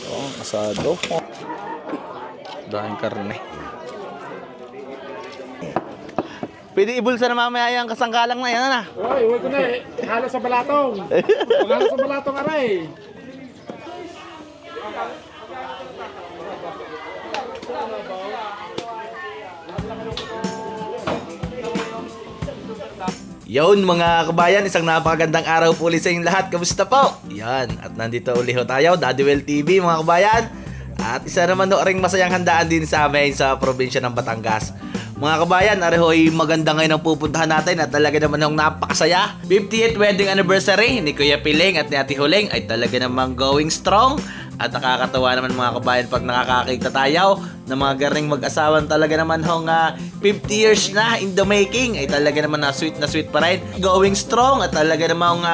Oh, asado. Dahil karne. Pwede ibulsa na mamaya yung kasangkalang na yan, Oy, huwag ko na eh. Halo sa balatong. Halo sa balatong, aray. Yun mga kabayan, isang napakagandang araw po ulit sa inyong lahat. Kamusta po? Yan, at nandito ulit tayo, Daddy Well TV mga kabayan. At isa naman ring masayang handaan din sa amin sa probinsya ng Batangas. Mga kabayan, arehoy maganda ngayon ang pupuntahan natin at talaga naman yung napakasaya. 50th wedding anniversary ni Kuya Piling at ni Ate Huling ay talaga namang going strong. At nakakatawa naman mga kabayan pag nakakakita tayo ng mga garing mag-asawan talaga naman hong 50 years na in the making ay talaga naman na sweet pa rin. Going strong at talaga namang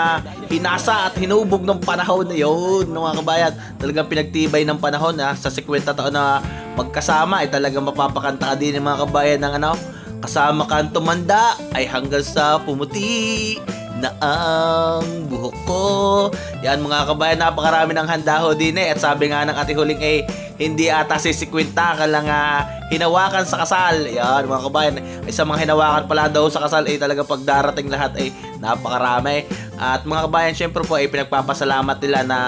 hinasa at hinubog ng panahon na yun mga kabayan. Talagang pinagtibay ng panahon sa 50 taon na magkasama ay talagang mapapakanta ka din ng mga kabayan ng kasama kang tumanda ay hanggang sa pumuti na ang buhok ko. Yan mga kabayan, napakarami ng handa ho din at sabi nga ng Ate Huling hindi ata si 50 ka lang hinawakan sa kasal. Yan mga kabayan, sa mga hinawakan pala daw sa kasal talaga pag darating lahat napakarami. At mga kabayan, syempre po pinagpapasalamat nila na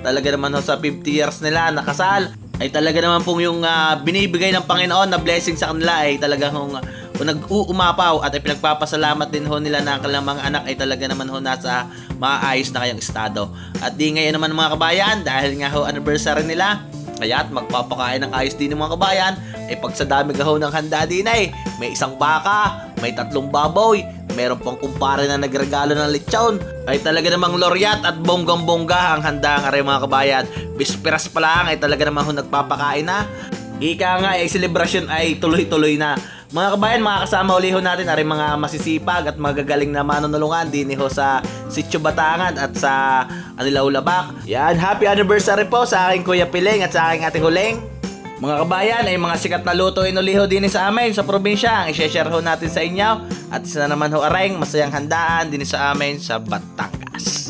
talaga naman ho sa 50 years nila na kasal ay talaga naman pong yung binibigay ng Panginoon na blessing sa kanila ay talagang nag-uumapaw at ay pinagpapasalamat din ho nila na ang kanilang mga anak ay talaga naman ho nasa maayos na kayang estado. At di ngayon naman mga kabayan, dahil nga ho anniversary nila, kaya at magpapakain ng ayos din ng mga kabayan, ay pag sa dami ho ng handa din may isang baka, may 3 baboy, meron pang kumpare na nagregalo ng lechon, ay talaga namang loryat at bonggang-bongga ang handa ng mga kabayan. Bisperas pa lang ay talaga namang ho nagpapakain na. Ika nga celebration ay tuloy-tuloy na. Mga kabayan, makakasama uli ho natin mga masisipag at magagaling na manunulungan din ho sa Sitio Batangan at sa Anilaw Labak. Yan, happy anniversary po sa aking Kuya Piling at sa aking Ate Huling. Mga kabayan, ay mga sikat na luto uli ho din sa amin sa probinsya. Ang i-share ho natin sa inyo. At isa na naman ho aring masayang handaan din sa amin sa Batangas.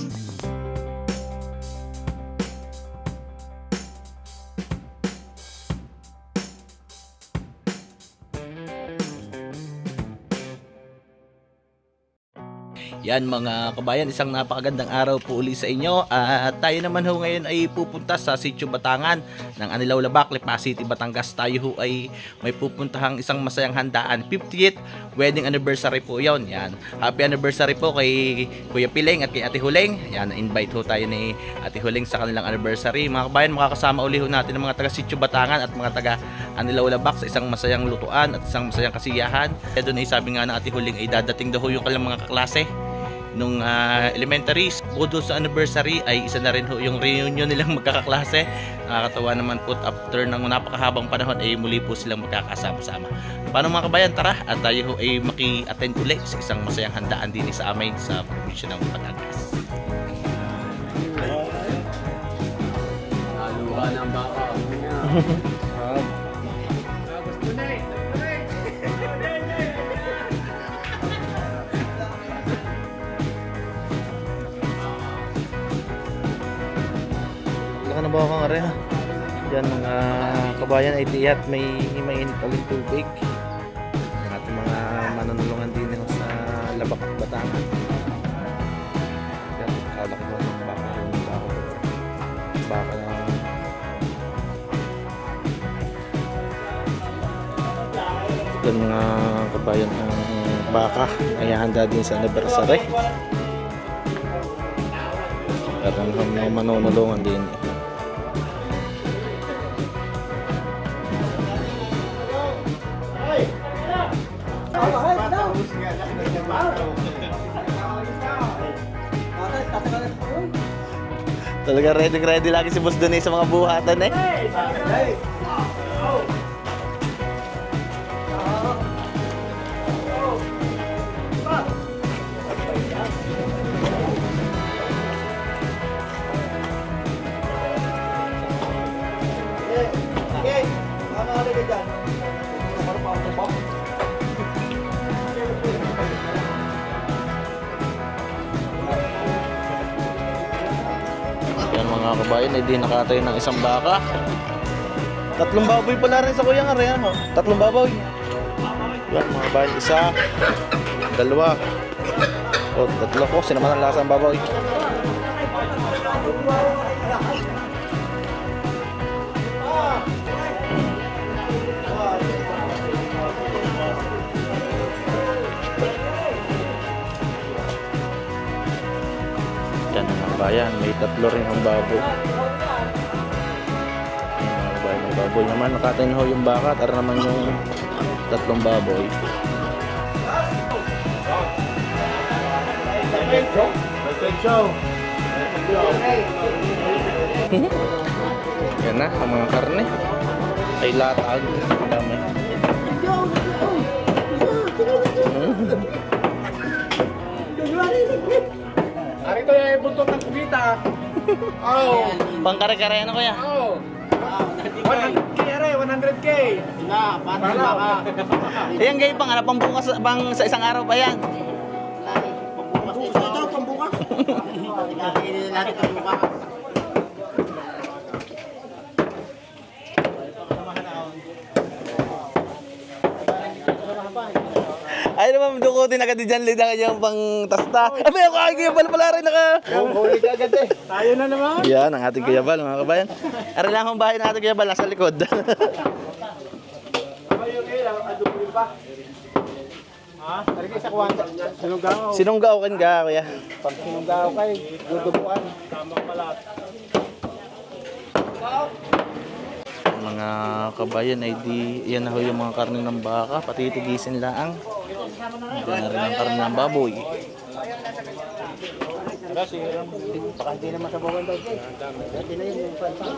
Yan mga kabayan, isang napakagandang araw po uli sa inyo at tayo naman ho ngayon ay pupunta sa Sitio Batangan ng Anilaw Labak, Lipa City, Batangas. Tayo ho ay may pupuntahang isang masayang handaan, 50th wedding anniversary po yon. Yan, happy anniversary po kay Kuya Piling at kay Ate Huling. Yan, invite ho tayo ni Ate Huling sa kanilang anniversary. Mga kabayan, makakasama uli ho natin ng mga taga Sitio Batangan at mga taga Anilaw Labak sa isang masayang lutuan at isang masayang kasiyahan. Kaya doon ay sabi nga ng Ate Huling ay dadating daw ho yung kanilang mga kaklase nung elementary. Bukod sa anniversary ay isa na rin ho yung reunion nilang magkakaklase. Nakakatawa naman po, after ng napakahabang panahon ay muli po silang magkakasama-sama. Paano mga kabayan, tara at tayo ho ay maki-attend ulit sa isang masayang handaan din sa amin sa probinsya ng Batangas. Haluhan ng baka. Laka na ba akong are ha? Yan mga kabayan ay tiyat may mainit uling tubig. Ang ating mga manunulungan din sa Labak at Batangan. Yan, kalaki mo ng baka yung baka na yan mga kabayan ang baka ay handa din sa anniversary. At ang mga manunulungan din. Talaga ready lagi si Boss Donay sa mga buhatan Mga kabayan, hindi nakatayo ng isang baka. Tatlong baboy pala rin sa kuya nga rin. Tatlong baboy. Yan mga kabayan, isa, dalawa, o tatlo ko. Sinaman ang lasa ng baboy. Yan mga bayan, may tatlo rin ang baboy. Yan mga bayan, ang baboy naman nakatayin ho yung baka at naman yung tatlong baboy. Yan na ang mga karne ay latag. Ang dami. Arito yung buntot ng kubita. Oh. Pangkare-kare ano kaya? Oh. 100K aray, 100K. Na, paano baka? Ayan gayon pang ano, pambukas bang sa isang araw pa yan? Pambukas ito, pambukas. Kakainin natin pambukas. Ay naman dukutin agad dyan lida kanyang pang tasta. Abay ako ay kaya pala rin naka. Huli ka agad eh. Tayo na naman. Yan ang ating kayabal mga kabayan. Ari lang ang bahay ng ating kayabal nasa likod. Tariki sa kwanta. Sinunggaw. Sinunggaw kan ka kuya? Pag sinunggaw kay, dudubuan. Mga kabayan ay di yan na ho yung mga karne ng baka, pati tigisin laang. Yan na rin ang karne ng baboy. Baka hindi naman sa bawan daw. Dati na yung kwanta.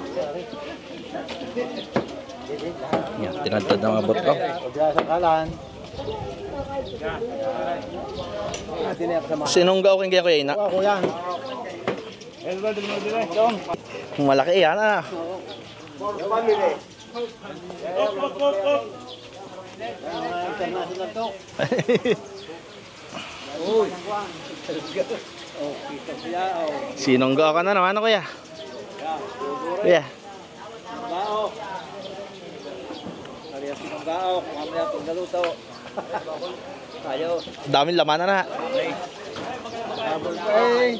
Yan, tinadtad ng abot ko. Pagkaya sa kalan. Dati na yung kasama. Sinunggaw kan kaya kuya ina? Ako yan. Malaki yan ah. International to. Sinunggaw ka na naman kuya? Kuya. Bao. Kaya sinunggaw, mamaya pag naluto. Tayo. Daming laman na na. Hey.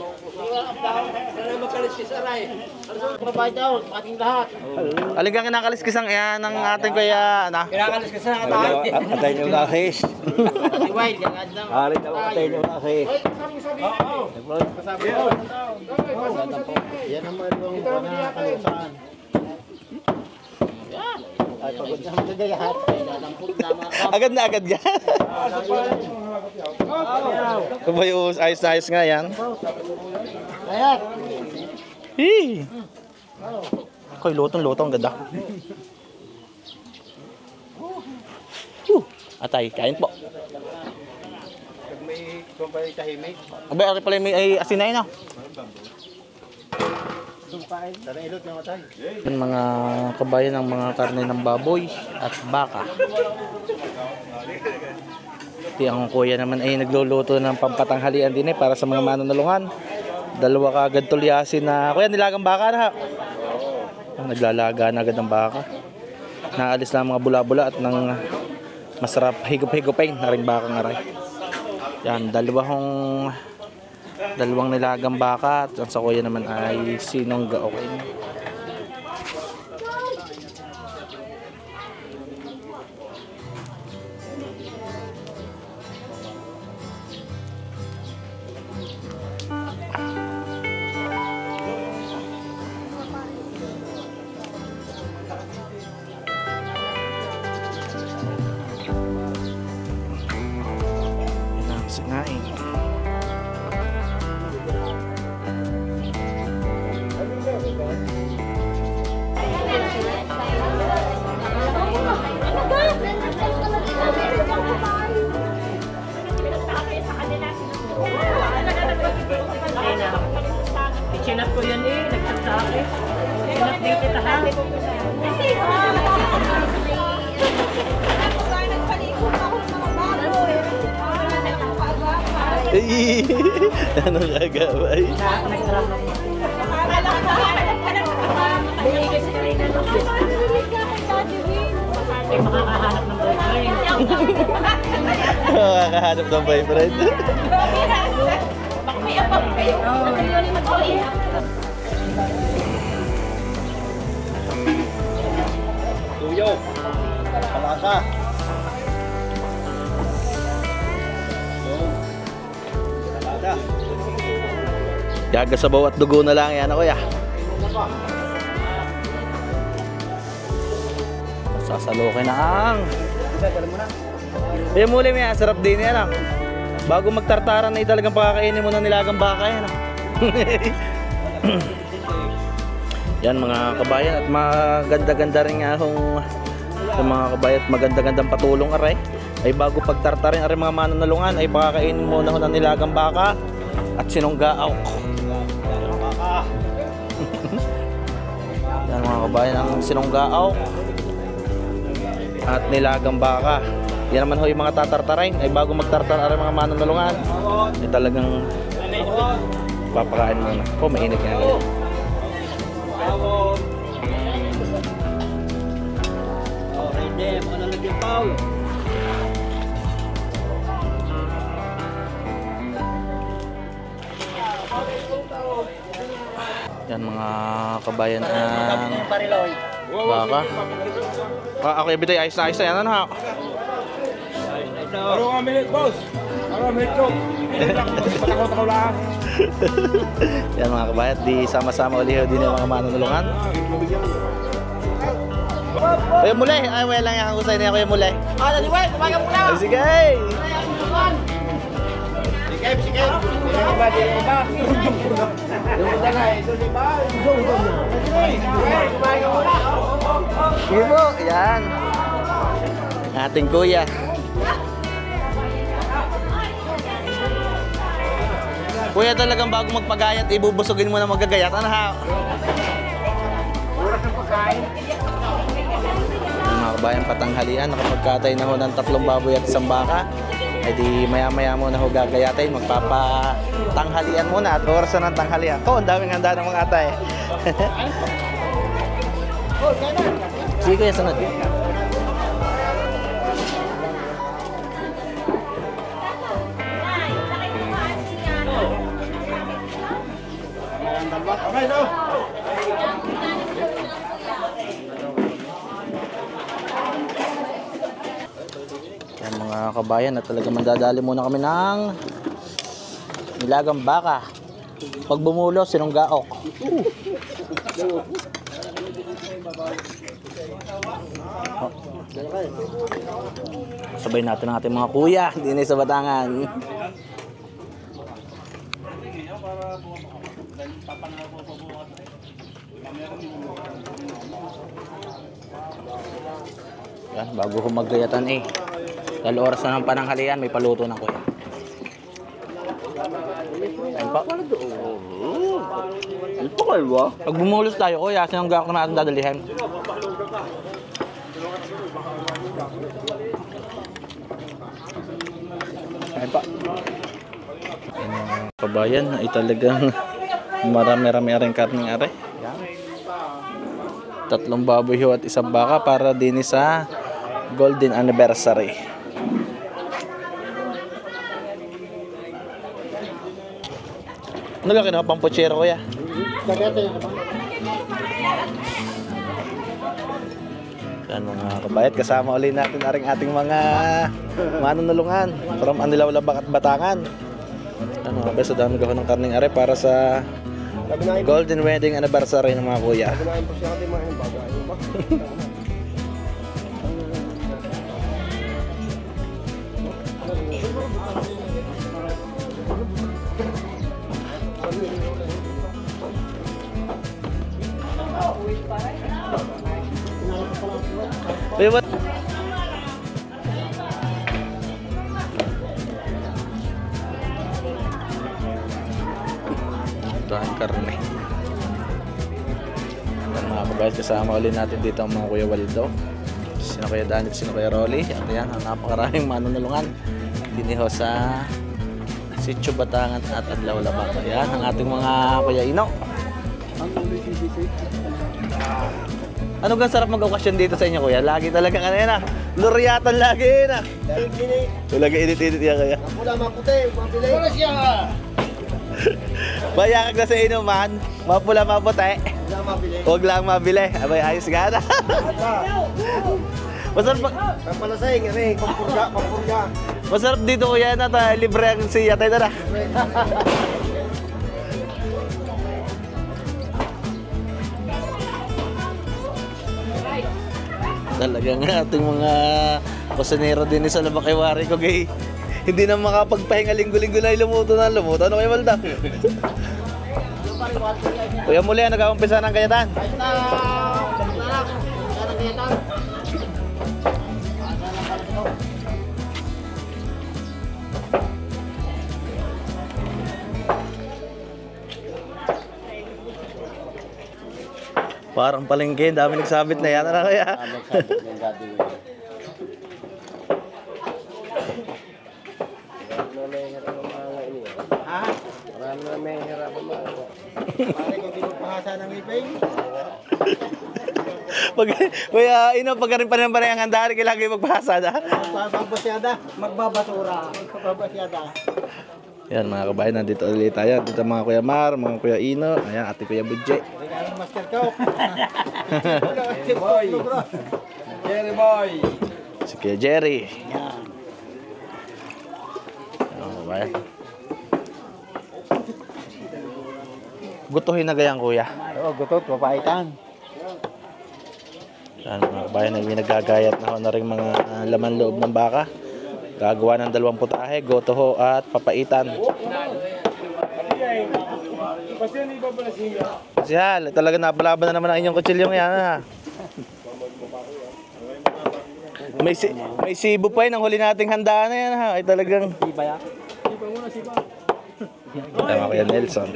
Provide daw, ating lahat. Alin kang kinakaliskisang yan ng ating kuya na? Kinakalis ka sa tayo. Atay niyo na sis. Iway, gangad lang. Hari daw atay niyo na sis. Yan naman yung panakalusan. Ay, pagod na mo sa gayahat. Nadampot na mga Agad na agad yan. Kumayos, ayos na ayos nga yan. Gayat. Hee. Koy, lutong-lutong ganda. Atay, kain po. Pag may kumpay tahimik, Abay, ari pala may ay asinay na. sumkain. Tara ilot na matay. Yung mga kabayan ng mga karne ng baboy at baka. Iti ang kuya naman ay nagluluto ng pampatanghalian din para sa mga manunulungan. Dalawa kagad tulyasin na, kuya nilagang baka na ha. Naglalaga na agad ng baka. Naalis na ang mga bula-bula at ng masarap higup-higupain na rin bakang aray. Yan, dalawang nilagang baka at ang sa kuya naman ay sinunggaokin. Yan ang sinaing. Chinap ko yan eh, nagsasabi. Chinap din kita ha. Ay, ano gagawin? Nagtrabaho. ay makakahanap ng boyfriend. Makakahanap ng boyfriend. Tuyo. Palasa. Palasa. Gaga sa bawat dugo na lang yan ako ya. Sasalukin na ang. Yung muli may sarap din yan ah. Bago magtartaran na talagang pakakainin mo ng nilagang baka yan ah. Yan mga kabayan at maganda-ganda rin nga yung mga kabayan at maganda-gandang patulong aray. Ay bago pagtartarin aray mga manunulungan ay pakakainin mo na ng nilagang baka at sinunggaaw. Yan mga kabayan ang sinunggaaw at nilagang baka. Yan naman ho yung mga tatartarain ay bago magtartar aray mga manunulungan ay talagang papakain mo na. Oh, mainit nga ngayon. Okay, Dem. Ano lang yung Paul? Yan mga kabayan ang baka. Ako everyday ayos na yan ano ha. Ano nga minute, boss? Ano minute ko? Patakot-takot lang. Yan mga kabayan, di sama-sama ulit din yung mga manunulungan. Kuya Mulay, ay wala lang yung kusay niya Kuya Mulay. Dali, wey, kumaga muna. Ay, sige! Sige. Dili ba? Doon na eh, dili ba? Kumaga muna. Sige po, yan. Ating kuya. Kuya talagang bago magpagayat, ibubusugin mo na magagayat. Ano ha? Oras ng pagkain. Mga kabayan patanghalian, nakapagkatay na ho ng 3 baboy at 1 baka. Ay di maya-maya mo na ho gagayatin, magpapatanghalian muna at oras na ng tanghalian. Oh, ang daming handa ng mga atay. Sige kuya, sunod. Okay, no? Yan mga kabayan at talaga mandadali muna kami ng nilagang baka. Pag bumulo, sinunggaok. Sabay natin ang ating mga kuya din sa Batangan. Yan, bago humagayatan eh. Dahil oras na ng pananghalian, may paluto ng kuya. Ayun pa. Ito kayo ba? Pag bumulos tayo, kuya, sinunggak naman ating dadalihan. Ayun pa. Ayun mga kabayan, ay talagang marami-rami rin karning are. 3 baboy at 1 baka para din sa golden anniversary. Ano laki na pampuchero kuya? Yan mga kabayat, kasama ulit natin ating mga manunulungan from Anilaw, Labak at Batangan. Ano, basta dami ko ng karning are para sa golden wedding anniversary ng mga kuya. Wait, what? Dahan karne. Yan mga kabayad, kasama ulit natin dito ang mga Kuya Waldo, sino Kuya Danit, sino Kuya Rolly. At yan, napakaraming manunulungan diniho sa Sitio Batangan at Anilaw, Labak. Yan ang ating mga Kuya Ino. Ano gang sarap mag-okasyon dito sa inyo, kuya? Lagi talaga ano yan ah. Loryatan lagi yan ah. Lagi init-init yan kaya. Wala maputi, mabili. Wala siya. Bayakag na sa inuman. Mapula maputi. Wala mabili. Huwag lang mabili. Abay, ayos ka na. Masarap pa. Pampalasay, ngari, pampurga, pampurga. Masarap dito kuya na ta. Libre ang siya tayo na. Talagang ating mga kusinero din sa Labakiwari ko gay. Hindi na makapagpahinga linggo-linggo na lumuto na lumuto. Ano kayo Malda? Kuya muli, nag-aumpisa ng kayatan. Parang palengke, dami nagsabit na yan. Ano kaya? Marami na may hirapan mo. Pare, kung di magpahasa ng iping. Kuya, pag rin pa naman ang handaan, kailangan magpahasa na. Magbabasyada. Magbabasura. Magbabasyada. Yan mga kabayan, nandito ulit tayo. Dito mga Kuya Mar, mga Kuya Ino, ayan, ate Kuya Budje. Regalo Master Coke. Boy. Jerry boy. Si Kuya Jerry. Yan. Mga kabayan. Gutuhin na gayang kuya. Oo, gutot, papaitan. Yan mga kabayan, may nagagayat na rin mga laman loob ng baka. Gagawa ng 2 putahe, gotoho at papaitan. Kasi hal, talaga napalaban na naman ang inyong kutsilyong yan ha. May sibo pa yun, ang huli nating handaan na yan ha. Ay talagang... Siba ya? Siba muna, siba. Tama ko yan, Nelson.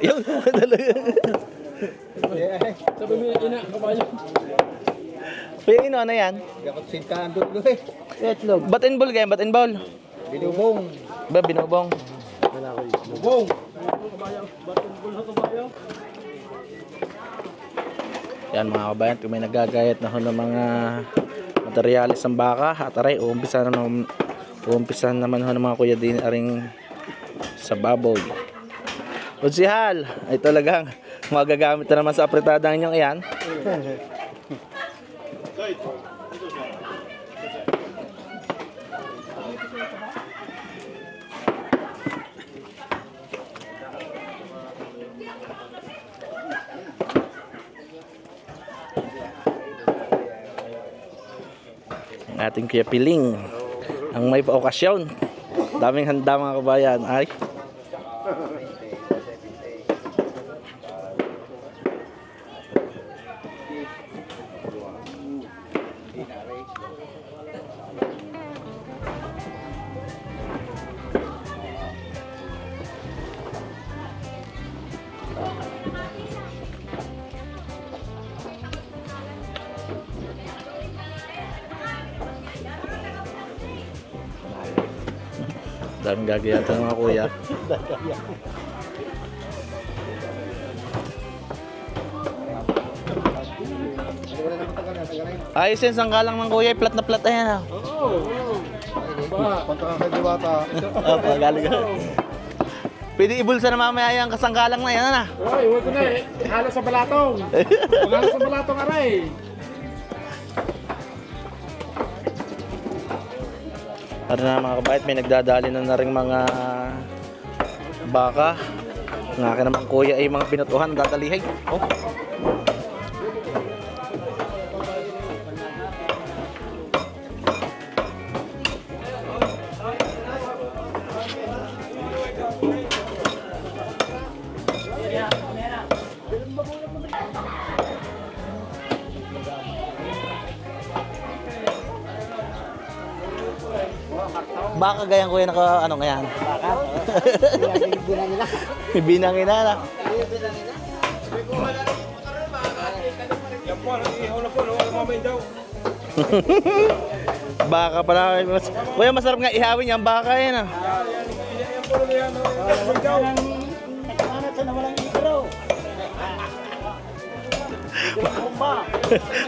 Yung talaga. Sabi mo ina, kabayo. Kuya Ino, ano yan? Dapat sintahan dulo eh. Etlog. Bat and ball kayo, bat and ball. Binubong. Ba, binubong. Binubong. Yan mga kabayan, kung may nagagayat na ho ng mga materyales ng baka at aray, uumpisan naman ho ng mga kuya din aring sa baboy. Unsihal, ay talagang magagamit na naman sa apretada ninyong iyan. Ang ating Kuya Piling ang may okasyon, daming handa mga kabayan. Ay daming gagayat ng mga kuya. Ayos yan, sangkalang ng kuya, plat na plat na yan. Punta ka kay Diwata. Galing. Pwede ibulsa na mamaya yung kasangkalang na yan. Oy, huwag ko na eh. Halo sa balatong. Halo sa balatong aray. Ano na mga kabait, may nagdadali na rin mga baka. Ng akin naman kuya ay mga pinutuhan, dadalihay. Oh. Baka gayang kuya naka ano ngayon? Baka? Binang nila. Binangin na. Baka pala. Kuya, masarap nga ihawin yung baka yan ah.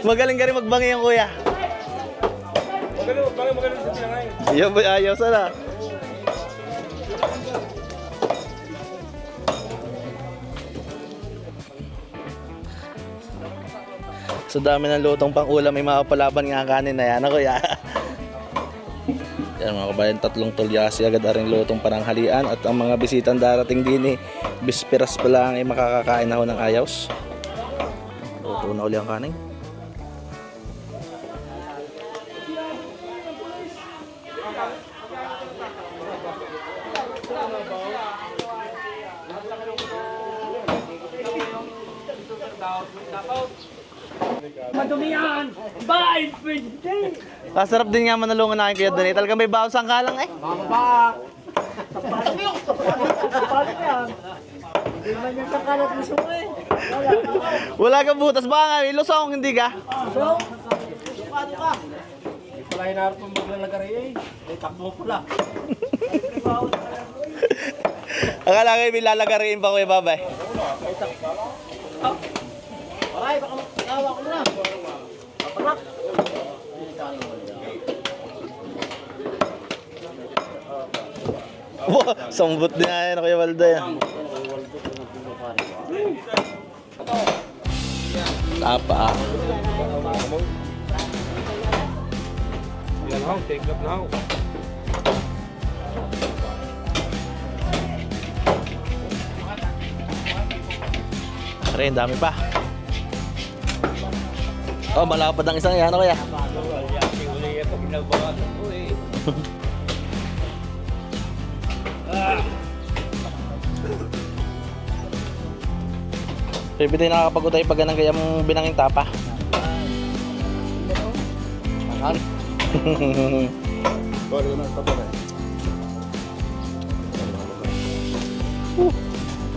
Magaling ka rin magbangi yung kuya. Magaling sa pinangay. Ayaw sana. So dami ng lutong pang ulam, may mapapalaban nga kanin na yan, kuya. Yan mga kabayan, 3 tulyasi agad aring lutong pananghalian at ang mga bisitang darating din bisperas pa lang ay makakakain ako ng ayos. Luto na uli ang kanin. Madumi yan! Bye! Pwede! Sarap din nga manalungan na kayo doon. Talagang may bawas ang kalang eh. Paano yan? Hindi naman yung kakalat mo sumo eh. Wala kang butas ba nga? Ilusong hindi ka? So, Wala hinarap mong maglalagari eh. Ay, takbo pula. Akala kayo may lalagariin pa kuya babay. Aray, baka makawa ko na. Papanak. Wow, sambot din nga yan kuya Waldo yan. Tapa. Yan ho, take up na ho. Rin, dami pa. Oh, malapad ang isang yan kuya. Uli ito, ginabawa ko eh. Pwede nakakapagutay pag ganang kaya mong binanging tapa.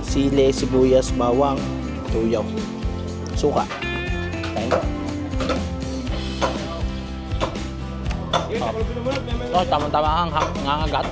Sile, sibuyas, bawang, tuyaw, suka. Kain ko. Oh, tama-tama ang hangagat.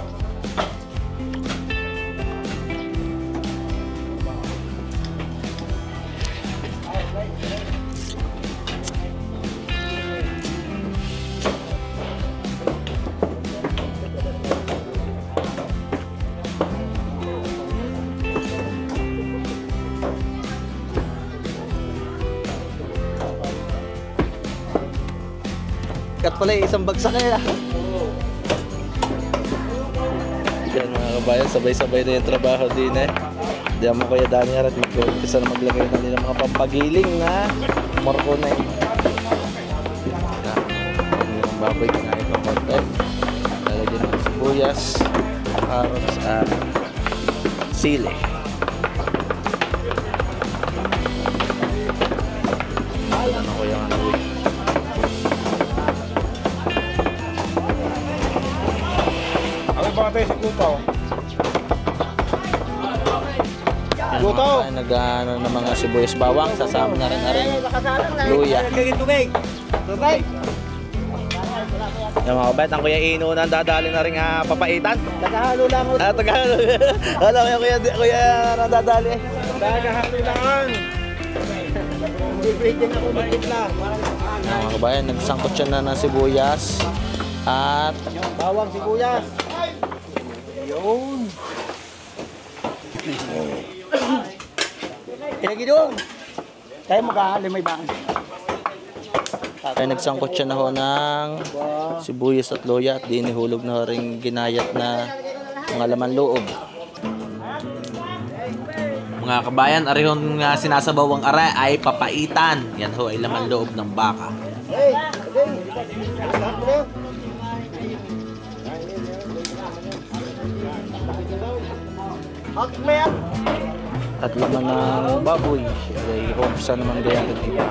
Kat pala isang bagsak kaya. Yan mga kabayan, sabay-sabay na yung trabaho din eh. Diyan mo kaya Dani Arat, isa na maglagay na nila mga pampagiling na morko na yun. Ang baboy, kinain ng konti. Lalagyan ng sibuyas, carrots at sili. Ano ko yung ano eh. Alam ba tayo sa Kupaw? Luto! Nag-ano ng mga sibuyas bawang, sasama na rin luya. Tubig. Tubig. Yung mga kabait, ang Kuya Ino na dadali na rin papaitan. Tagahalo lang ako. Tagahalo. Alam mo kuya nadadali. Tagahalo lang. Bibigyan din ako magtipla. Yung mga kabayan, nagsangkot siya na ng sibuyas at Bawang sibuyas. Yun. Ilagay doon. Tayo maghahalimay ba? ay nagsangkot siya na ho ng sibuyas at luya at dinihulog na rin ginayat na mga laman loob. Mga kabayan, arihon nga sinasabaw ang aray ay papaitan. Yan ho ay laman loob ng baka. Hey, okay. At laman ng baboy ay humpsa naman ganyan iba.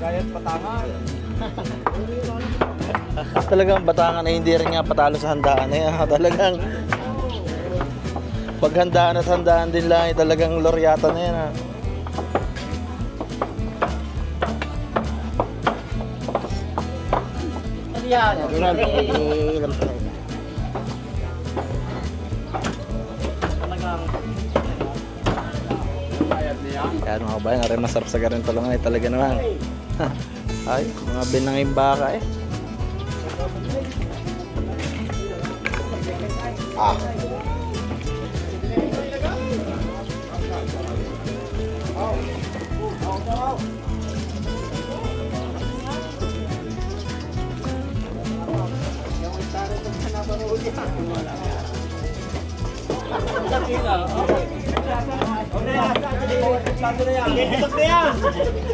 Gayat patangan. Talagang Batangan ay hindi rin nga patalo sa handaan eh. Talagang pag handaan at handaan din lang ay talagang loryata na yan. Yan mga kabayan, aray masarap sa garintulungan ay talaga naman. Ay, mga binanging baka eh.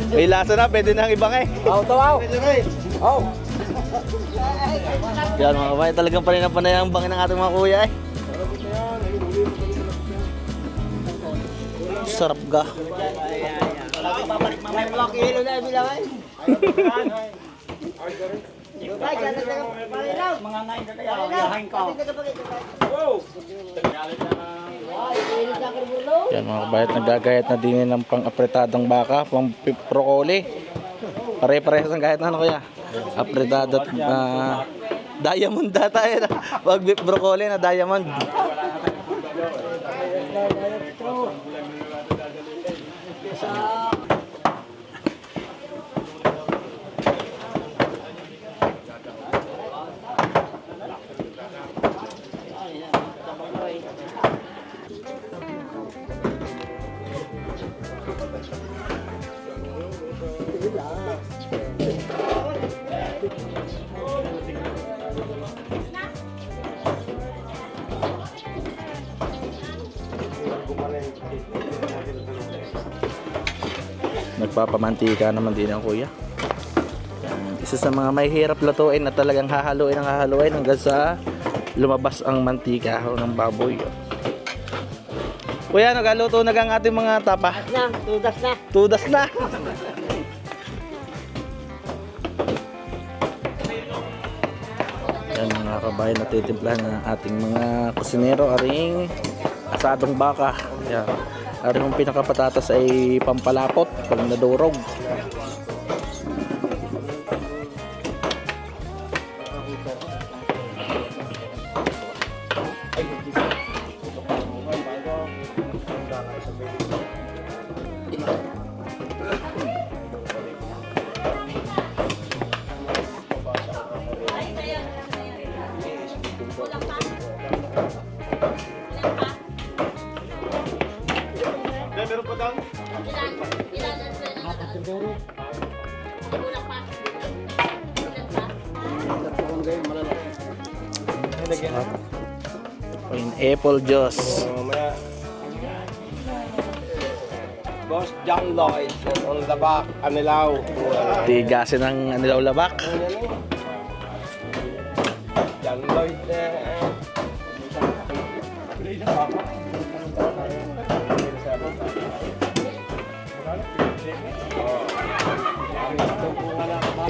May lasa na, pwede na ang ibang eh. Yan mga kabayan, talagang panay na panay ang bangin ng ating mga kuya eh. Sarap ga. Mga ngayon na kaya, yahain ka. Yan mga kabayan, nagagayat na din ng pang-apretadong baka, pang brocoli. Pare-parehas ang gayat na ano kuya? Apretado at diamond data eh. Pag beef broccoli na diamond. Nagpapamantika naman din ang kuya. Yan. Isa sa mga may hirap lutuin na talagang hahaluin hanggang sa lumabas ang mantika ng baboy. Kuya, nagaluto na ang ating mga tapa. Tudas na. Tudas na. Yan mga kabayan, natitimplahan ng ating mga kusinero aring asadong baka. Yan. Aring yung pinakapatatas ay pampalapot pag nadurog. Pineapple juice. Boss John Lloyd on the back, Anilaw. Tigasin ng anilaw labak. John Lloyd.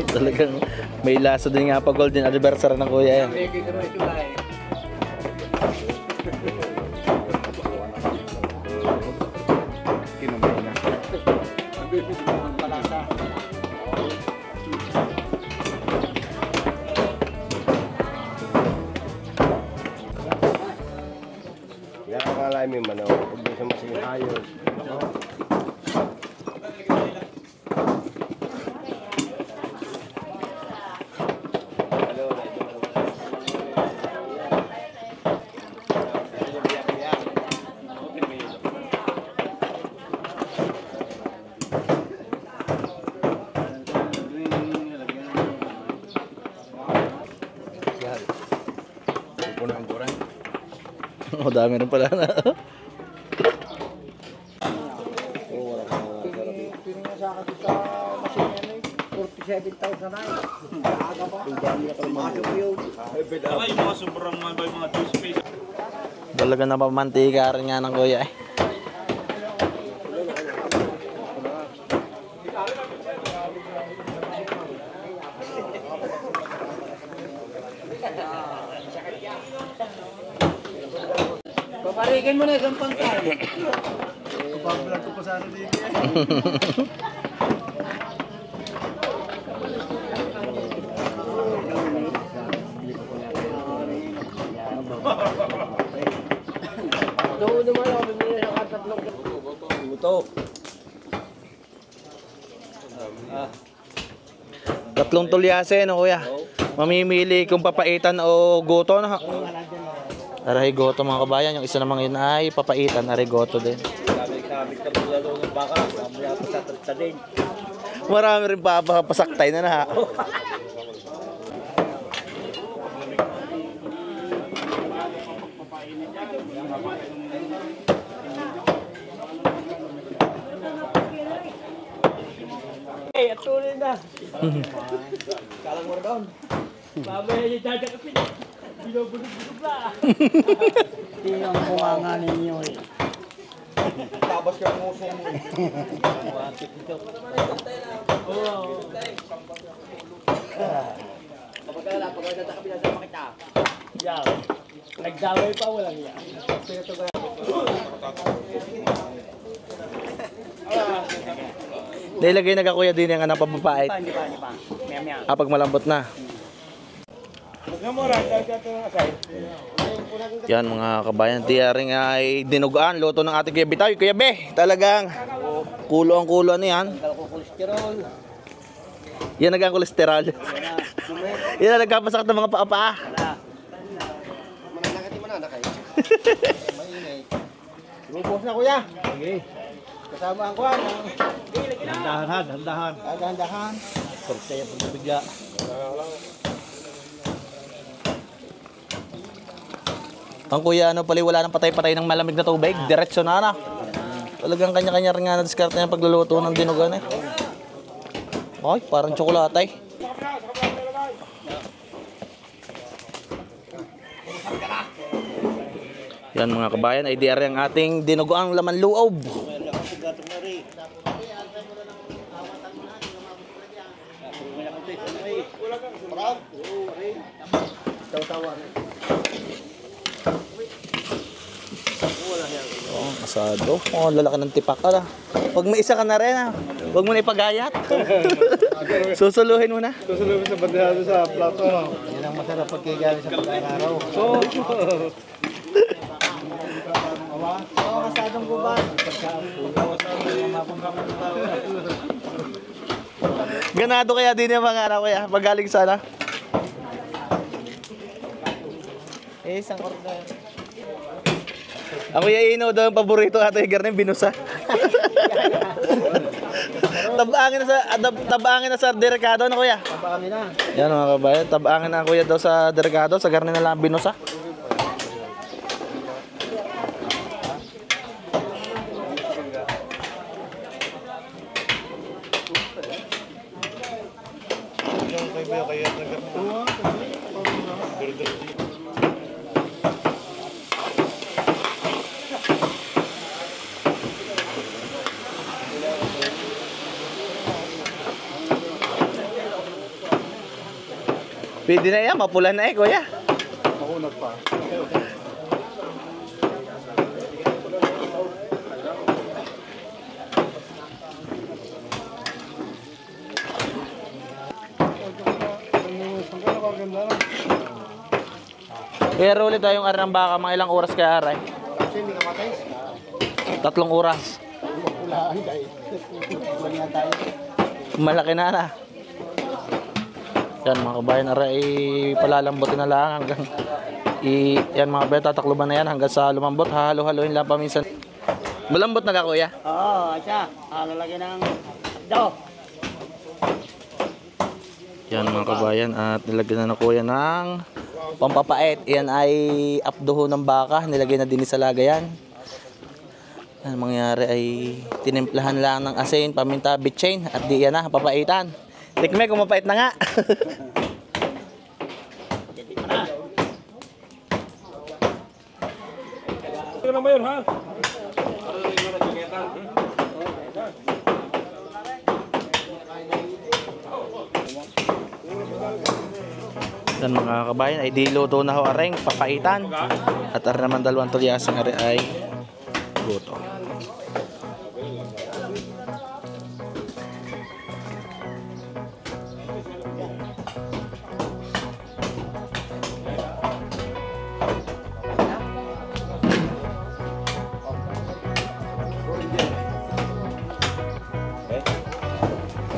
Talagang may lasa din nga pa golden anniversary ng kuya yan. Yan ang alay mo man, huwag mo sa masing ayos. Oh, dami rin pala na. Talaga napamantika rin nga ng kuya eh. Balikan mo na isang pantay. Papablog ko pa sana dito. Doon naman ako, bumili ng tatlong. Buto. Tatlong tulyase, no kuya? Mamimili kung papaitan o goto, no? Aray goto mga kabayan, yung isa namang yun ay papaitan, aray goto din. Sabik-sabik ka pala doon ng baka. Mamaya pa sa tatadin. Marami rin papasaktay na na ha. Eh, at tuloy na. Kalang mo doon. Mamaya yung dadakapin. Binubulog-bulog na. Hindi ang bunganga ninyo eh. Tapos ka ng uso mo. Wakit ito. Kapag ka lang, pag dadakapin na sa makita. Yan. Nagdaway pa, walang yan. Nilagay na ka kuya din yung anak papapait. Hindi pa. Maya. Kapag malambot na. Yan mga kabayan, tiyaring ay dinugaan, luto ng ating Kuya Bitaw. Kuya Be, talagang kulo ang kulo ano yan. Kolesterol. Yan nagang kolesterol. Yan ang nagkapasakit ng mga paa-paa. Mananakit yung mananak kayo. Mainit. Lubos na kuya. Sige. Kasama ang kuwan. Handahan, handahan. Dahan-dahan. Sortaya pag nabigla. Ang kuya ano pala wala nang patay-patay ng malamig na tubig, diretso na na. Talagang kanya-kanya rin nga na diskarte ng pagluluto ng dinugan eh. Ay, parang tsokolate. Yan mga kabayan, ay diari ang ating dinuguang laman loob. Oh, asado. Oh, lalaki ng tipak ka. Pag may isa ka na rin, ah. Huwag mo na ipagayat. Susuluhin mo na. Susunod sa bandehado sa plato. Yan ang masarap pagkigali sa pag-araw. Oo, kasadong gubat. Ganado kaya din yung mga anak kuya. Pagaling sana. Isang order. Ang kuya Ino daw ang paborito ata yung garnin, binusa. Tabangin na sa derekado na kuya. Kabami na. Yan mga kabayan, tabangin na kuya daw sa derekado, sa garnin na lang binusa. Pwede na yan, mapula na eh kuya. Mahunag pa. Pero ulit tayong aray ng baka, mga ilang oras kaya aray? Kasi hindi ka matay. 3 oras. Ulaan dahil. Wala nga tayo. Malaki na na. Yan mga kabayan, aray palalambutin na lang hanggang yan mga kabayan, tatakluban na yan hanggang sa lumambot. Hahalo-haloin lang paminsan. Malambot na ka kuya? Oo, siya. Lalagyan ng do. Yan mga kabayan, at nilagyan na kuya ng pampapait. Yan ay apduho ng baka, nilagay na din sa lagayan. Yan mangyari ay tinimplahan lang ng asin, paminta, bitchain at di yan na, papaitan. Tikme kung mapait na nga. Ito na ba yun ha? Yan mga kabayan ay diluto na ho areng papaitan. At ar naman dalawang tulyasang are ay luto.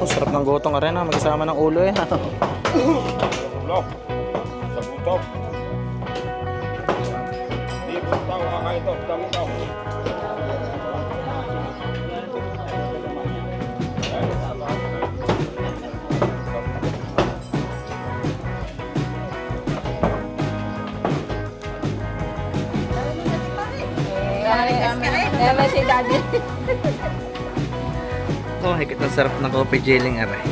Oh, sarap ng gotong arena, magkasama ng ulo eh. Ulo. Sa buto. Di buto ang kakain to. Dami to. Si Daddy. Oh, higit ang sarap ng coffee jelling aray.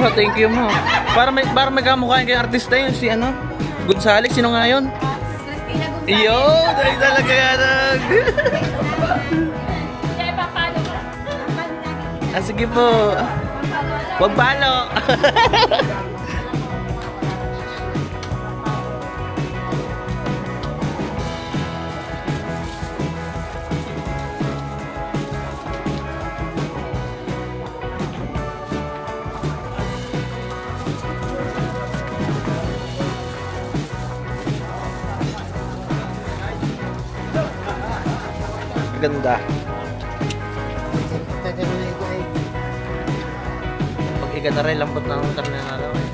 Oh, thank you mo. Para may kamukha kay artista yun si ano? Gonzales, sino nga yun? Christina Gonzales. Iyo, dahil talaga yan. Kaya papalo ka. Ah, sige po. Huwag palo. Ganda. Pag iga na rin, lambot na ang karne na daw eh.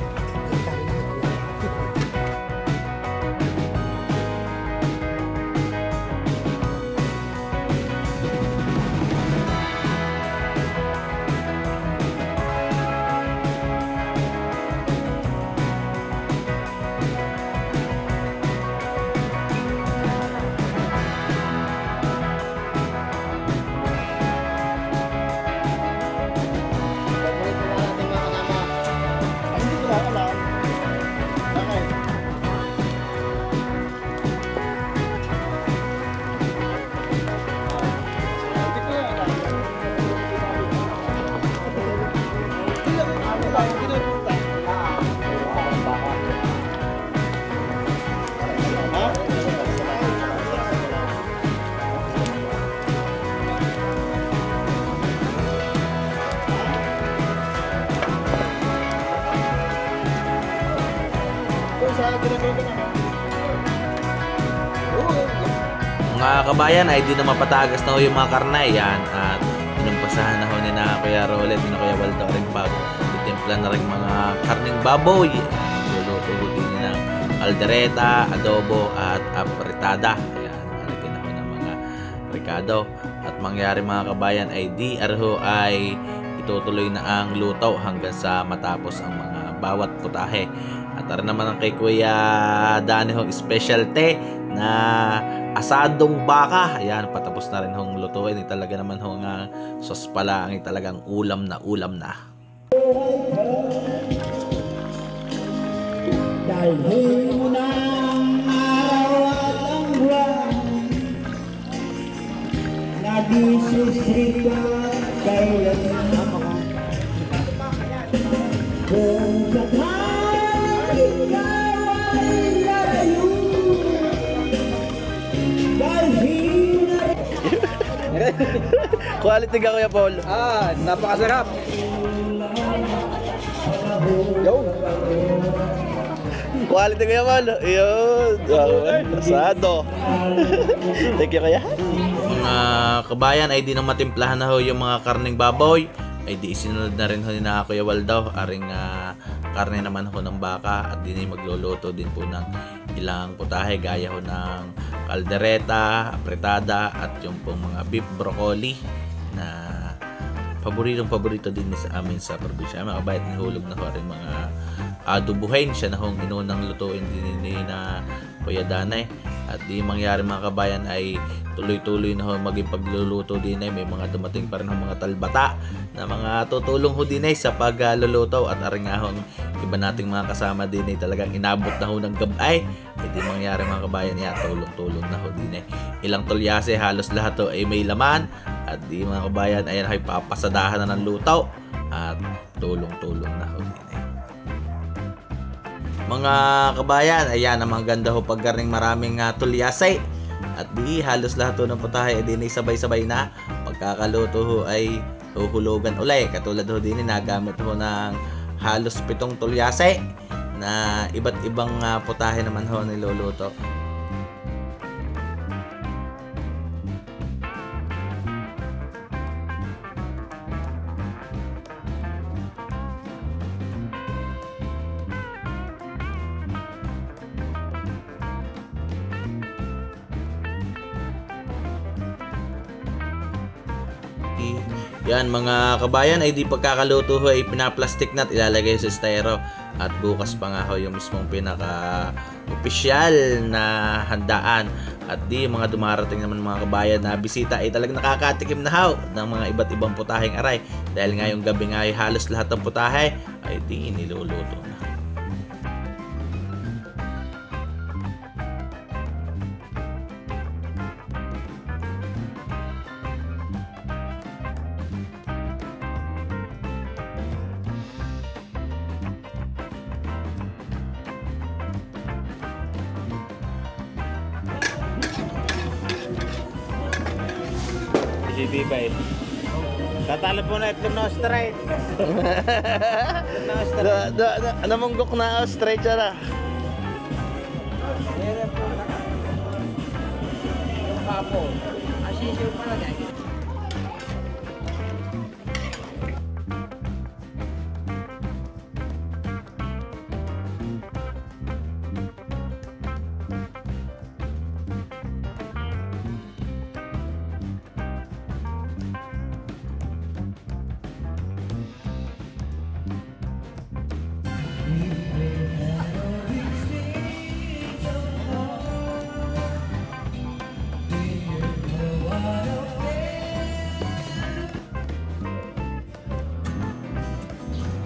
Mga kabayan ay di na mapatagas na ho yung mga karne yan at inumpasahan na ho ni na Kuya Rolet, ni na Kuya Waldo rin pag itimpla na rin mga karning baboy. Magluluto ho din ng aldereta, adobo at apritada. Ayan, malagyan ako ng mga ricado. At mangyari mga kabayan ay di arho ay itutuloy na ang luto hanggang sa matapos ang mga bawat putahe. At tara naman ang kay Kuya Dani hong specialty na asadong baka. Ayan, patapos na rin hong lutuin. Talaga naman hong sauce pala ang talagang ulam na ulam na. Dalhin mo na ang araw at ang buwan na di susrika kailanman. Kung sakaling ikaw ay lalayo, dalhin na Quality ka Kuya Paul. Napakasarap. Yo. Quality Kuya Paul. Yun. Asado. Thank you Kuya. Mga kabayan ay di nang matimplahan na ho yung mga karning baboy. Ay di isinunod na rin ho ni na Kuya Waldo aring karne naman ho ng baka at din ay magluluto din po ng ilang putahe gaya ho ng kaldereta, apretada at yung pong mga beef broccoli na paborito din sa amin sa probinsya. Mga kabayan, nihulog na ho rin mga adubuhin siya na hong inunang lutuin din ni na Kuya Danay. At di mangyari mga kabayan ay tuloy-tuloy na ho maging pagluluto din ay may mga dumating pa rin ng mga talbata na mga tutulong ho din ay sa pagluluto at aringahon iba nating mga kasama din ay talagang inabot na ho ng gabay. Di mangyari mga kabayan tulong-tulong na ho din ay ilang tulyase halos lahat ho ay may laman At di mga kabayan, ayan ay papasadahan na ng lutaw at tulong-tulong na ho din eh. Mga kabayan, ayan ang mga ganda ho paggarning maraming tulyasay. At di halos lahat ho ng putahe ay din ay sabay-sabay na. Pagkakaluto ho ay huhulugan ulay. Katulad ho din nagamit ho ng halos 7 tulyasay na iba't ibang putahe naman ho niluluto. Yan mga kabayan ay di pagkakaluto ho ay pinaplastic na at ilalagay sa styro. At bukas pa nga ho yung mismong pinaka-opisyal na handaan. At di mga dumarating naman mga kabayan na bisita ay talagang nakakatikim na ho ng mga iba't ibang putaheng aray. Dahil ngayong gabi nga ay halos lahat ng putahe ay di niluluto na. Bibay. Tatalo po na itlog na ostrich. Namunggok na ostrich na.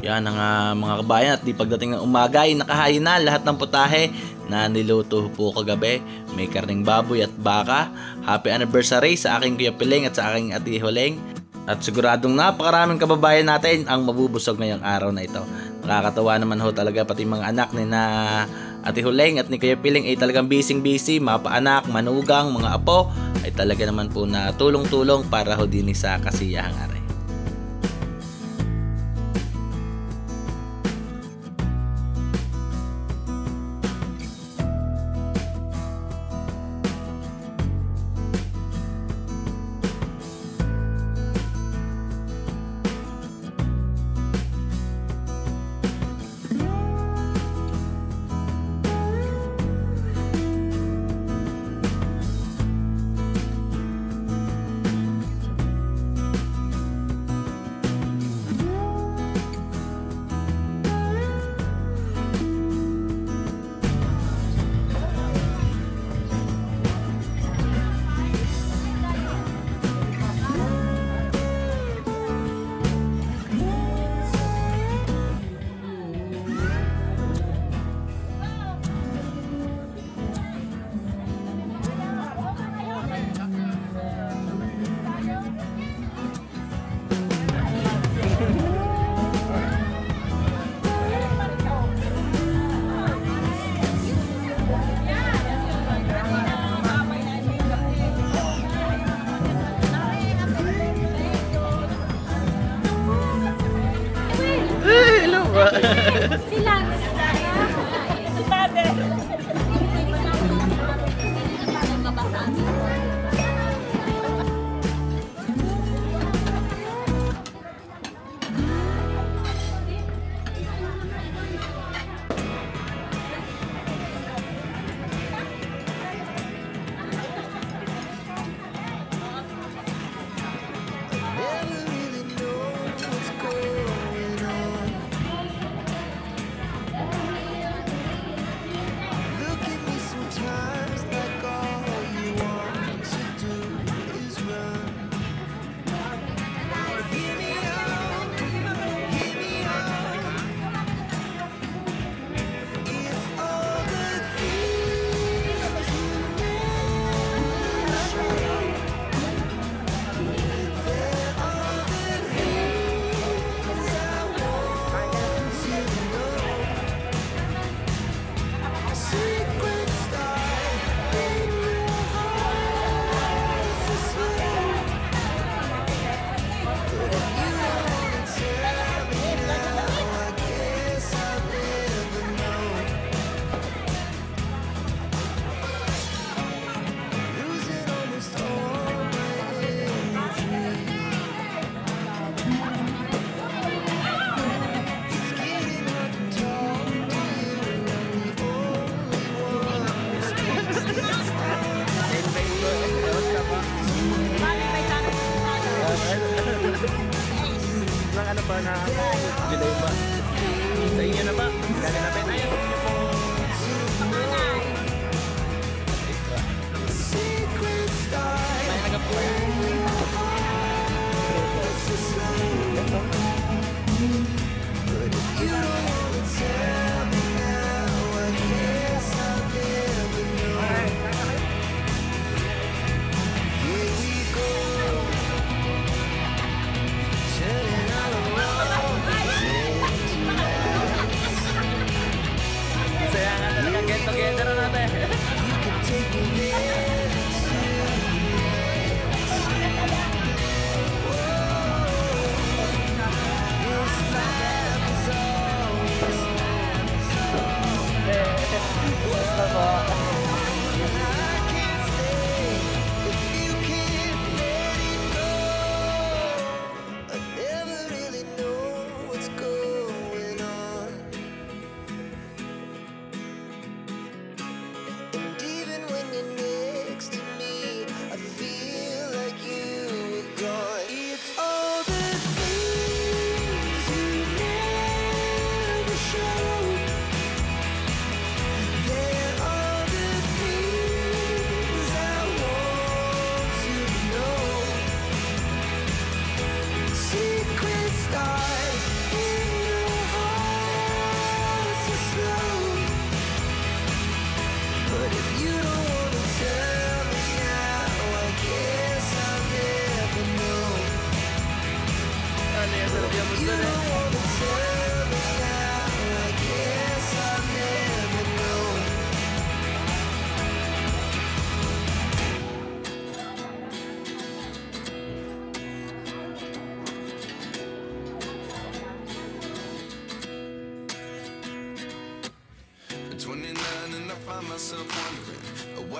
Yan ang mga kabayan at di pagdating ng umaga ay nakahain na lahat ng putahe na niluto po kagabi. May karning baboy at baka. Happy anniversary sa aking Kuya Piling at sa aking Ate Huleng. At siguradong napakaraming kababayan natin ang mabubusog ngayong araw na ito. Nakakatawa naman ho talaga pati mga anak ni na Ate Huleng at ni Kuya Piling ay talagang busy, mapaanak, manugang, mga apo ay talaga naman po na tulong-tulong para ho din sa kasiyahang aray.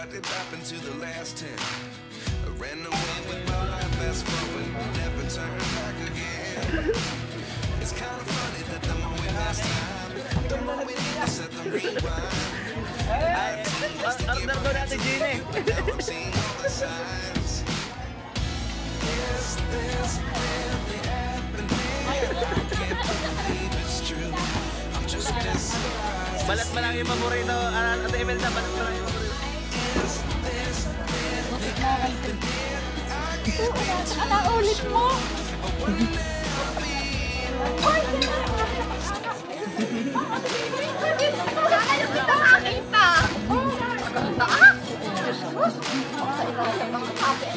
what did happen to the last 10? I ran away with my life, fast forward, never turn back again. It's kind of funny that the more we pass time, the more we need to set the rewind. Order daw natin, Genie. Now I'm seeing all the signs. Is this really happening? I can't believe it's true. I'm just as surprised. Balat mo lang yung paborito. Ate Imelda, balat mo lang yung paborito. Is this really happening? I can't believe Ano ulit mo? Ano kita makakita? Maganda ah! Diyos ko! Sa ikaw sa mga kape.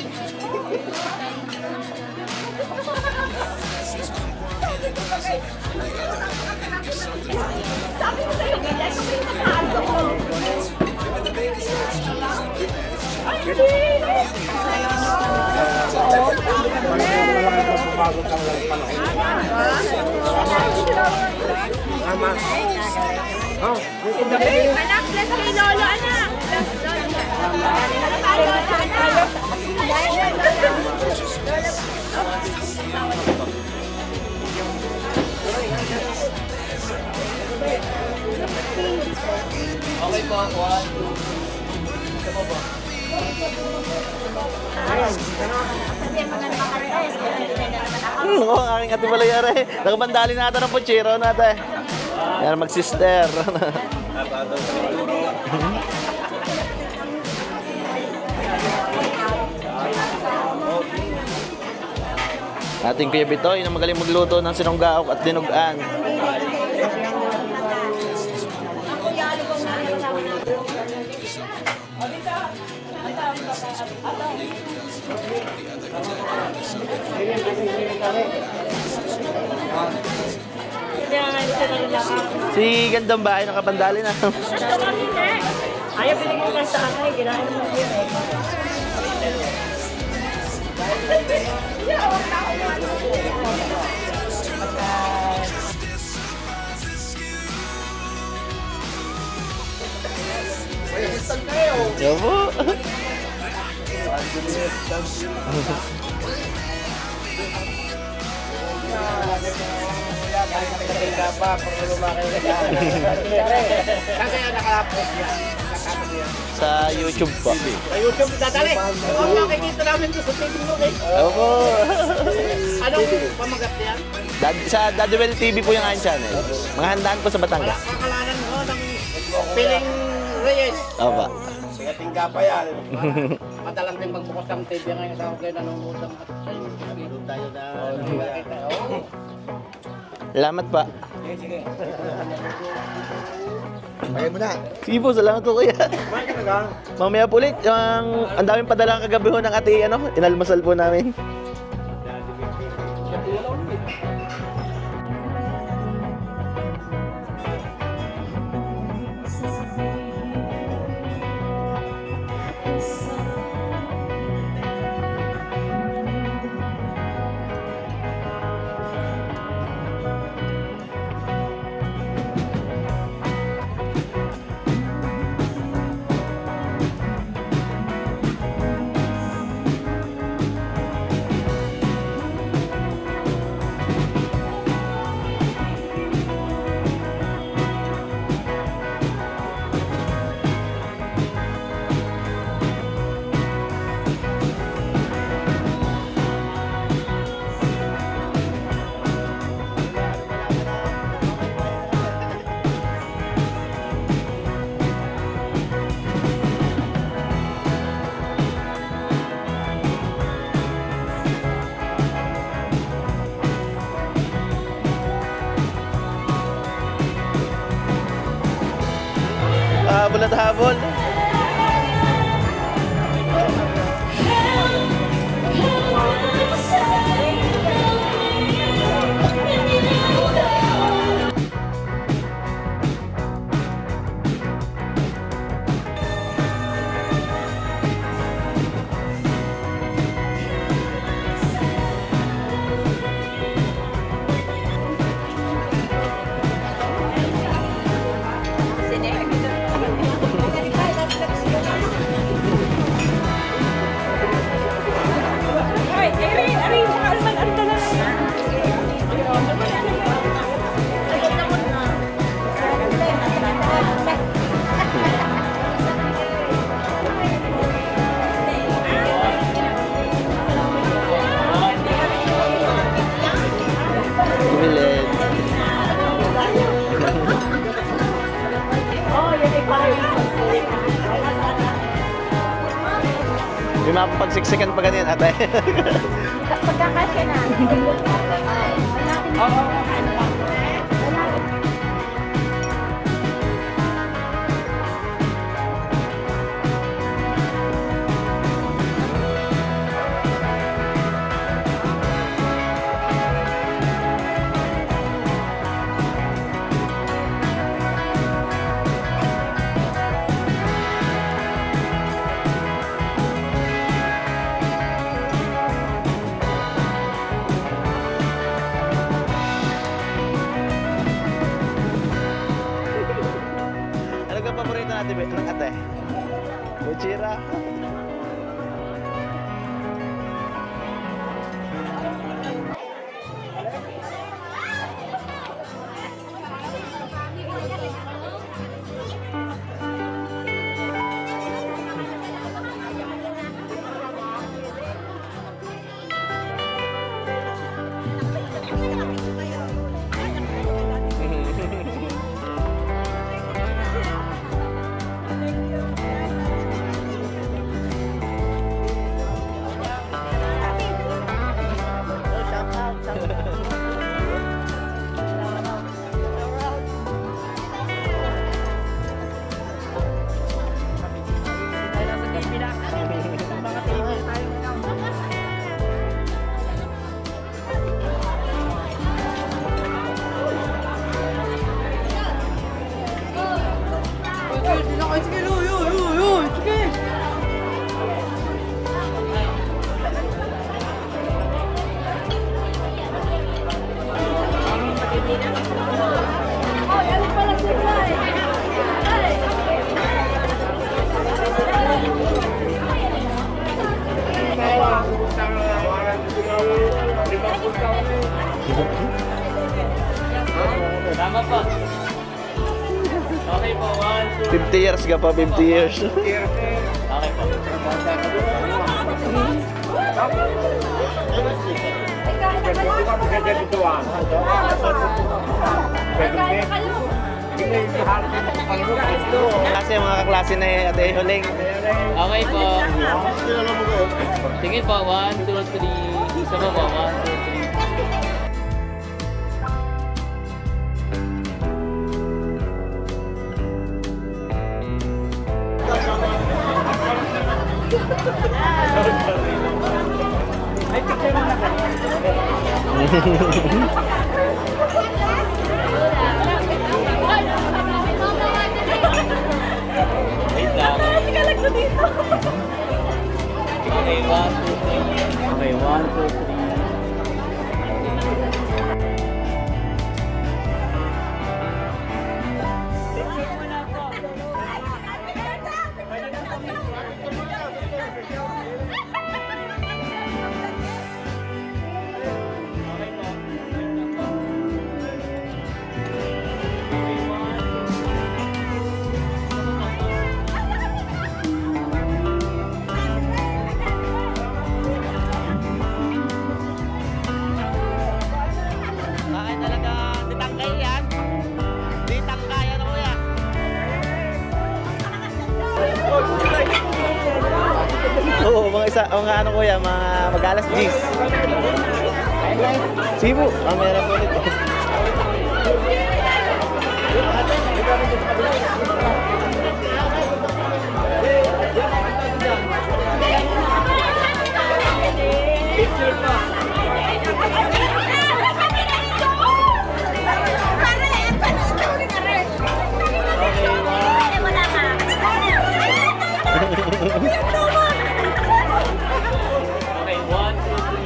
Sabi ko sa'yo, ganyan ko rin nakalo. Ay, anak, bless kay Lolo, anak. Okay po, 1, 2. Ito po ba? Oo, ang aking ate Balayare. Nakabandali natin ang puchero natin. Yan, mag-sister. Ating Kuya Bitoy na magaling magluto ng sinunggaok at dinugaan. Si Gandang Bahay nakabandali na. Ayaw binigyan lang sa akin, ginahin mo yun eh. Yo po. Sa YouTube po. Sa YouTube dadali. Ang makikita namin doon sa TV mo eh. Opo. Anong pamagat niyan? Sa Dadwell TV po yung aking channel. Mga handaan po sa Batangas. Kakalanan mo ng Piling Reyes. Opo. Sigating ka pa yan. Madalang din magbukas ng TV ngayon sa kayo nanonood ng sa YouTube. Meron tayo na nakikita. Salamat pa. Sige. Bagay mo na. Sige po, salamat po kuya. Mamaya po ulit, ang daming padala kagabi ho ng ate, inalmasal po namin. Habol at habol. pagsiksikan pa ganyan, ate. Pagkakasya na. Ano ka paborito natin, be? Anong ate? Buchira. Tama po. Okay po, 1, 2. 50 years ka pa, 50 years. Okay po. Kasi mga kaklase na ate Huling. Okay po. Tingin po, 1, 2, 3. Isa pa po, 1, 2, 3. Wait lang. Okay, 1, 2, 3. Okay, 1, 2, 3. Bakit talaga ditangkay yan? Ditangkay ano kuya? Oo, mga ano kuya, mga mag-alas G's. Sibo, meron po nito. Picture pa. Okay, 1, 2, 3.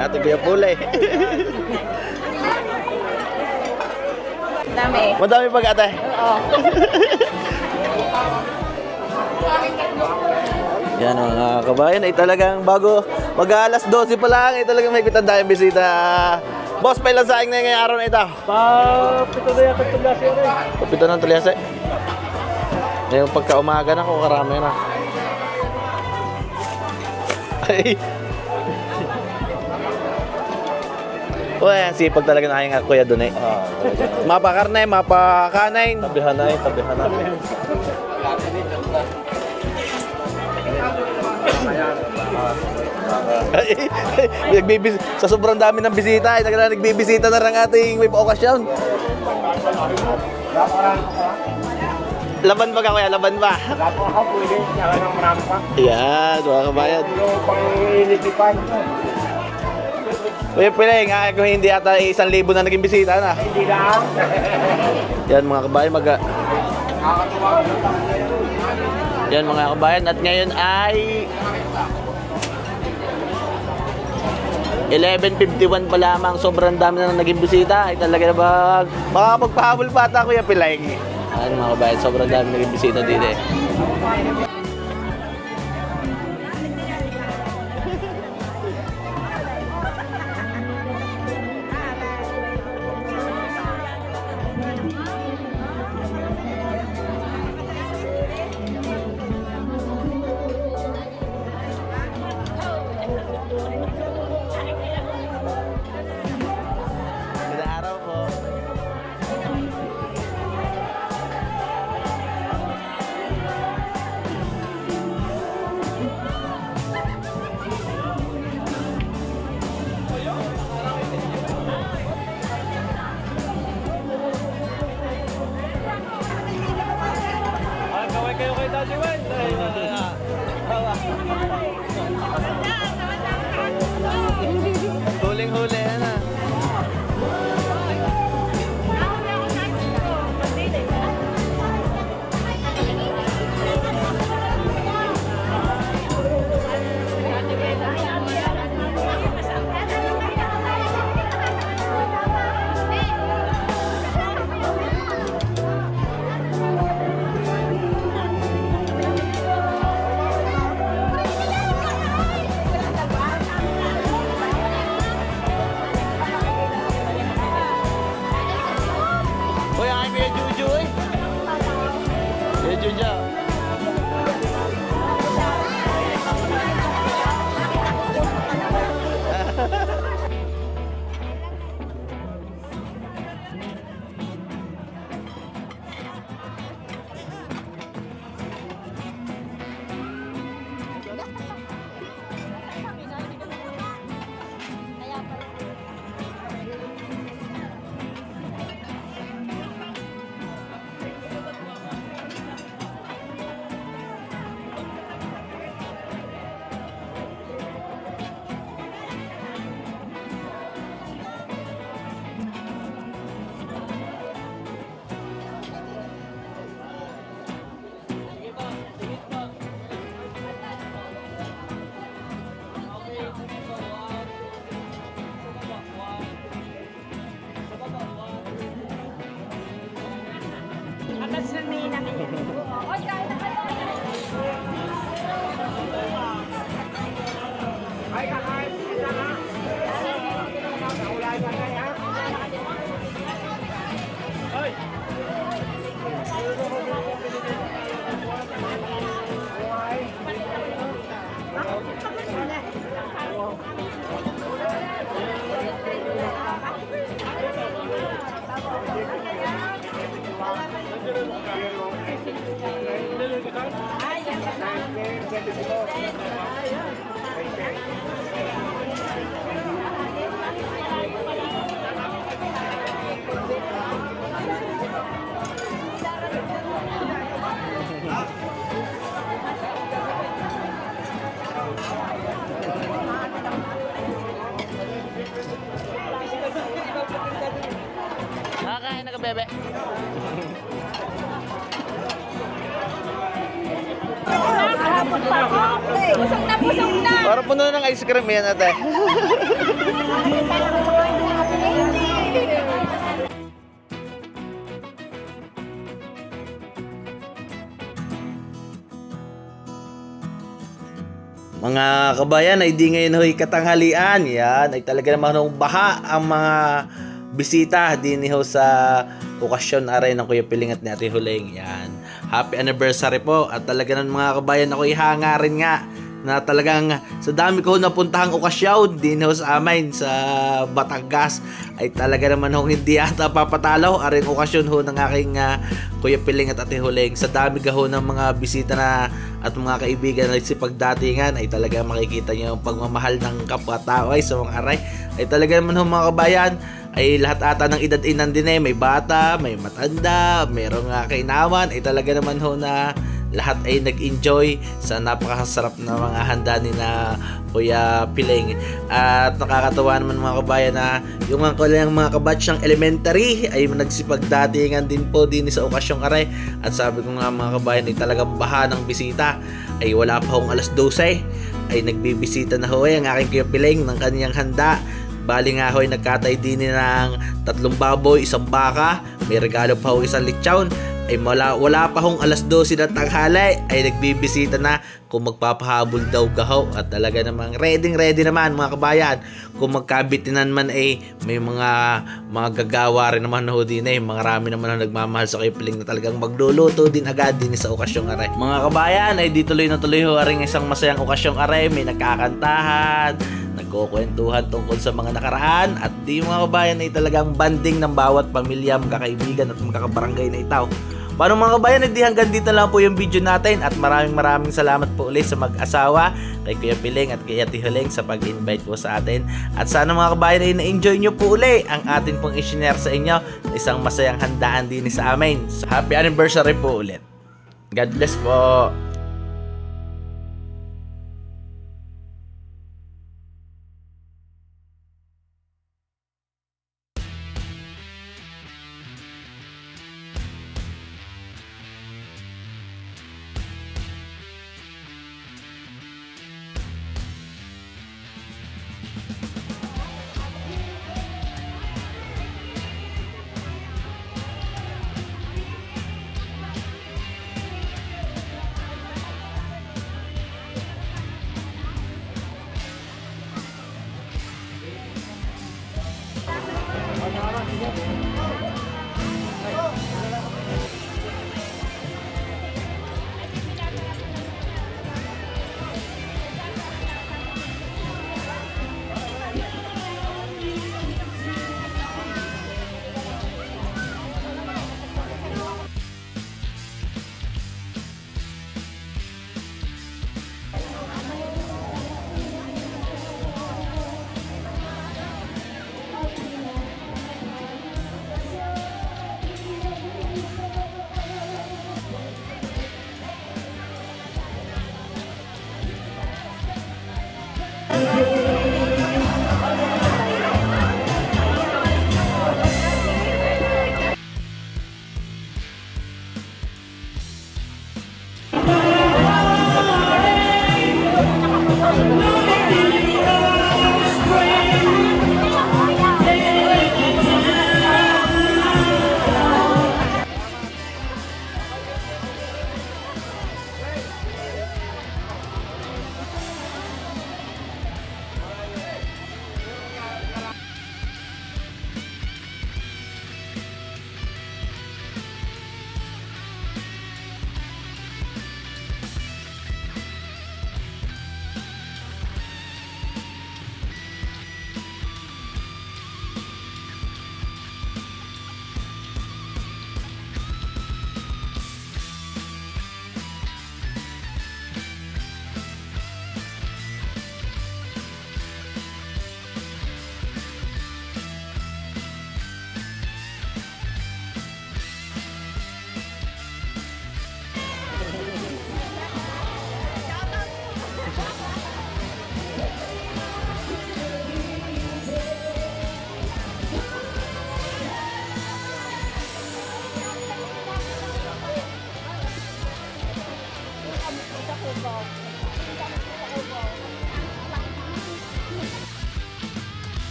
Ate Bea Pulay. Dami. Madami pag ate. Oo. Yan mga kabayan ay talagang bago mag-alas 12 pa lang ay talagang may pitan tayong bisita. Boss, pailan sa akin na ngayong araw na ito? Pito na yata tulyasi rin. Pito ng tulyase. Ngayong pagka-umaga na kung karami na. Ay. Uy, ang sipag talaga na kayong kuya doon eh. Mapakarnay, mapakanain. Tabihanay, tabihanay. Sa sobrang dami ng bisita, nagbibisita na lang ating may okasyon. Laban ba ka kuya? Laban ba? Lahat po ako, pwede. Saka ng marami pa. Yan, mga kabayan. Yung pang-initipan. Kuya Pilay, nga kung hindi ata 1,000 na naging bisita na. Hindi lang. Yan mga kabayan, Yan mga kabayan, at ngayon ay 11:51 pa lamang, sobrang dami na naging bisita. Ay talaga na ba makakapagpahabol pa ata Kuya Pilay. Yan mga kabayan, sobrang dami naging bisita dito eh. Magandang araw po. Kaway kayo kay Daddy Wayne. Huling-huli na. Uy, ang Kuya Juju eh. Kuya Juju. Nakakain na ka, bebe. Pusog na, pusog na! Parang puno ng ice cream yan ate. Mga kabayan, ay di ngayon ho'y katanghalian. Yan, ay talaga naman hong baha ang mga bisita din ho sa okasyon aray ng Kuya Piling at ni Ate Huling. Yan, happy anniversary po. At talaga ng mga kabayan, ako'y hangarin nga na talagang sa dami ko napuntahang okasyon din ho sa amin sa Batangas ay talaga naman ho hindi ata papatalo aring okasyon ho ng aking Kuya Piling at Ate Huling. Sa dami ho ng mga bisita na at mga kaibigan na si pagdatingan ay talaga makikita niyo yung pagmamahal ng kapwa-tao ay sa mga aray ay talaga naman ho mga kabayan ay lahat ata ng edad-inan din may bata, may matanda, merong kainaman ay talaga naman ho na lahat ay nag-enjoy sa napakasarap na mga handa ni na Kuya Piling. At nakakatawa naman mga kabayan na yung mga kabatch ng elementary ay nagsipagdatingan din po din sa okasyong aray. At sabi ko nga mga kabayan ay talagang baha ng bisita ay wala pa hong alas 12 ay nagbibisita na ho ang aking Kuya Piling ng kaniyang handa. Bali nga ho ay nagkatay din ng 3 baboy, 1 baka, may regalo pa ho 1 lechon. Ay wala pa hong alas 12 na tanghali ay nagbibisita na kung magpapahabol daw gaho at talaga namang ready naman mga kabayan. Kung magkabitinan man ay may mga gagawa rin naman ho din marami naman na nagmamahal sa Kuya Piling na talagang magluluto din agad din sa okasyong aray. Mga kabayan ay di tuloy na tuloy ho aring isang masayang okasyong aray, may nagkakantahan, nagkukwentuhan tungkol sa mga nakaraan at di mga kabayan ay talagang banding ng bawat pamilya, magkakaibigan at magkakabarangay na itaw. Paano mga kabayan, hindi hanggang dito lang po yung video natin at maraming salamat po ulit sa mag-asawa kay Kuya Piling at kay Ate Huling sa pag-invite po sa atin. At sana mga kabayan ay na-enjoy nyo po ulit ang atin pong i-share sa inyo na isang masayang handaan din sa amin. So, happy anniversary po ulit. God bless po.